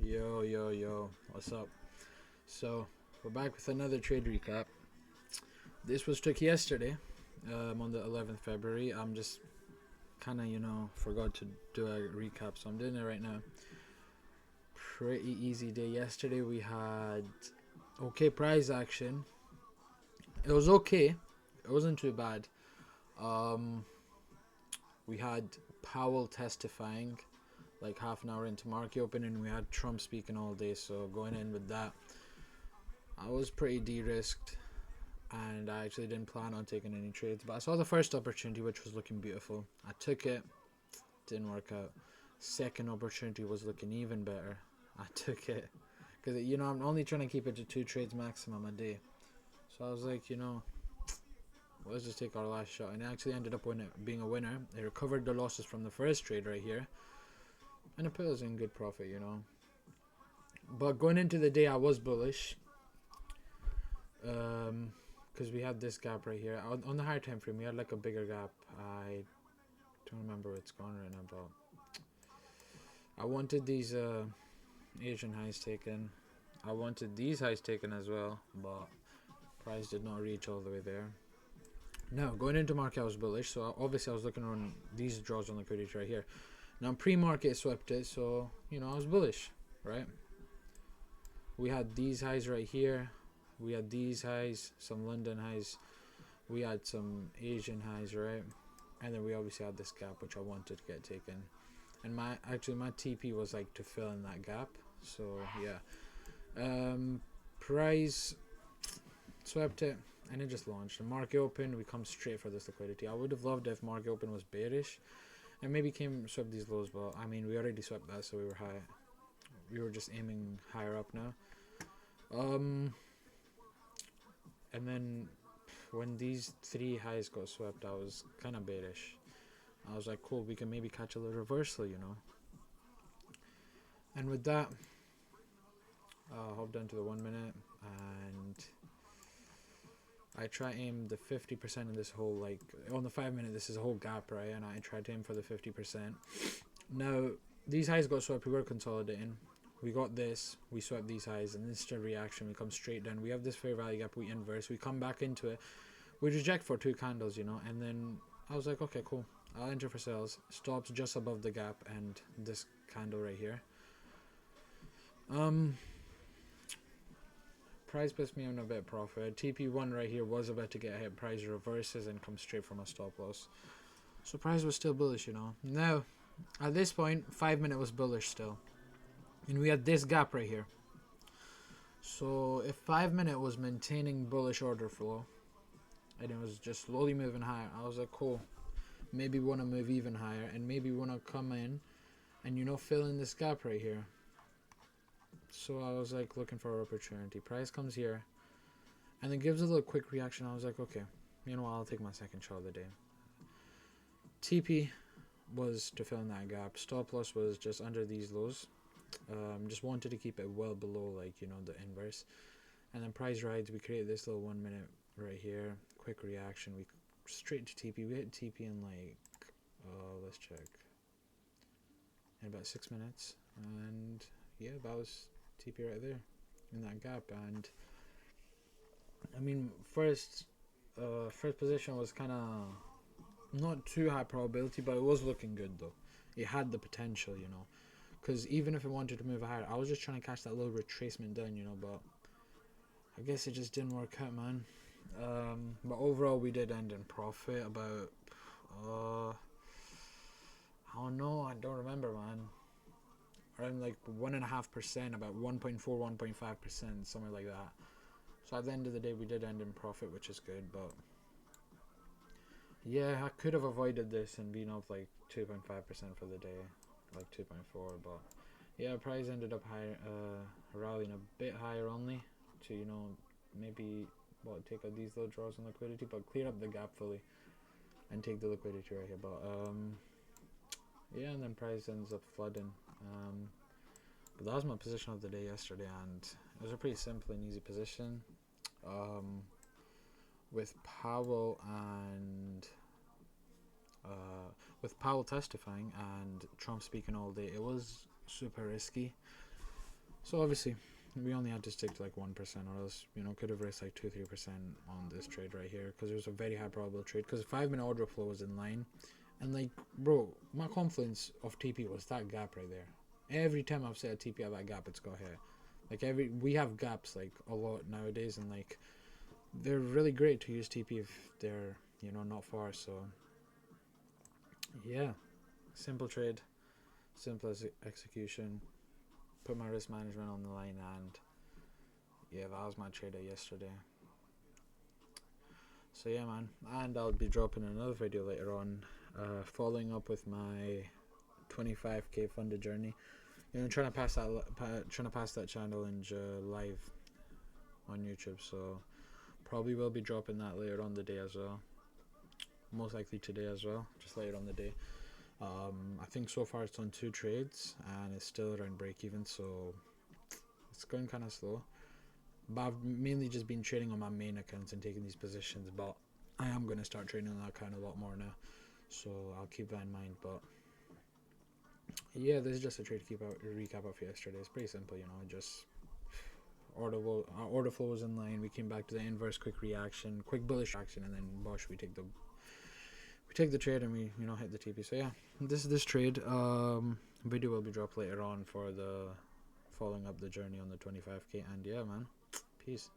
Yo, what's up? So, we're back with another trade recap. This was took yesterday, on the 11th February. I'm just kind of, forgot to do a recap, so I'm doing it right now. Pretty easy day yesterday. We had okay prize action. It was okay, it wasn't too bad. Um, we had Powell testifying like half an hour into market opening. We had Trump speaking all day, so going in with that, I was pretty de-risked, and I actually didn't plan on taking any trades. But I saw the first opportunity, which was looking beautiful. I took it, didn't work out. Second opportunity was looking even better. I took it because I'm only trying to keep it to 2 trades maximum a day. So I was like, let's just take our last shot, and it actually ended up being a winner. It recovered the losses from the first trade right here, and it put us in good profit. But going into the day, I was bullish. Because we had this gap right here on the higher time frame. We had like a bigger gap. I don't remember where it's gone right now, but I wanted these Asian highs taken. I wanted these highs taken as well, but price did not reach all the way there. Now going into market, I was bullish, so obviously I was looking on these draws on liquidity right here. Now pre-market swept it, so I was bullish, right? We had these highs right here. We had these highs, some London highs. We had some Asian highs, right? And then we obviously had this gap, which I wanted to get taken. And my TP was like to fill in that gap. So yeah, price swept it, and it just launched. The market open, we come straight for this liquidity. I would have loved if market open was bearish, and maybe swept these lows. But I mean, we already swept that, so we were high. We were just aiming higher up now. And then when these 3 highs got swept, I was kind of bearish. I was like, cool, we can maybe catch a little reversal, And with that, hop down to the 1 minute, and I try aim the 50% of this whole, like, on the 5 minute, this is a whole gap, right? And I tried to aim for the 50%. Now, these highs got swept, we were consolidating. We got this, we swept these highs, and instant reaction, we come straight down. We have this fair value gap, we inverse, we come back into it, we reject for 2 candles, and then I was like, okay, cool, I'll enter for sales. Stops just above the gap and this candle right here. Price puts me on a bit profit. TP1 right here was about to get hit. Price reverses and comes straight from a stop loss. So price was still bullish, Now, at this point, 5 minute was bullish still. And we had this gap right here. So if 5 minute was maintaining bullish order flow, and it was just slowly moving higher, I was like, cool, maybe want to move even higher, and maybe want to come in and fill in this gap right here. So I was like looking for an opportunity. Price comes here and then gives a little quick reaction. I was like, okay, I'll take my second shot of the day. TP was to fill in that gap. Stop loss was just under these lows. Just wanted to keep it well below, like, the inverse. And then price rides, we create this little 1 minute right here. Quick reaction, we straight to TP. We hit TP in like, let's check, in about 6 minutes. And yeah, that was TP right there in that gap. And I mean, first position was kind of not too high probability, but it was looking good though. It had the potential, because even if it wanted to move higher, I was just trying to catch that little retracement down, but I guess it just didn't work out, man. But overall, we did end in profit about, I don't know, I don't remember, man. Around like 1.5%, about 1.4, 1.5%, somewhere like that. So at the end of the day, we did end in profit, which is good. But yeah, I could have avoided this and been up like 2.5% for the day, like 2.4. But yeah, price ended up higher, rallying a bit higher only to maybe take out these little draws on liquidity, but clear up the gap fully and take the liquidity right here. But yeah, and then price ends up flooding. But that was my position of the day yesterday, and it was a pretty simple and easy position. With Powell testifying and Trump speaking all day, it was super risky. So obviously, we only had to stick to like 1%, or else could have risked like 2-3% on this trade right here, because it was a very high probable trade. Because 5-minute order flow was in line, and like, bro, my confidence of TP was that gap right there. Every time I've set a TP at that gap, it's got hit. Like we have gaps like a lot nowadays, and like they're really great to use TP if they're not far. So yeah, simple trade, simple execution. Put my risk management on the line, and yeah, that was my trade yesterday. So yeah, man, and I'll be dropping another video later on, following up with my 25k funded journey. Trying to pass that challenge live on YouTube. So probably will be dropping that later on the day as well. Most likely today as well, just later on the day. I think so far it's done 2 trades and it's still around break even, so it's going kind of slow. But I've mainly just been trading on my main accounts and taking these positions, but I am going to start trading on that account a lot more now, so I'll keep that in mind. But yeah, this is just a trade recap of yesterday. It's pretty simple, just order flow was in line. We came back to the inverse, quick bullish reaction, and then bosh, we take the trade and we hit the TP. So yeah, this trade video will be dropped later on for the following up the journey on the 25k. And yeah, man, peace.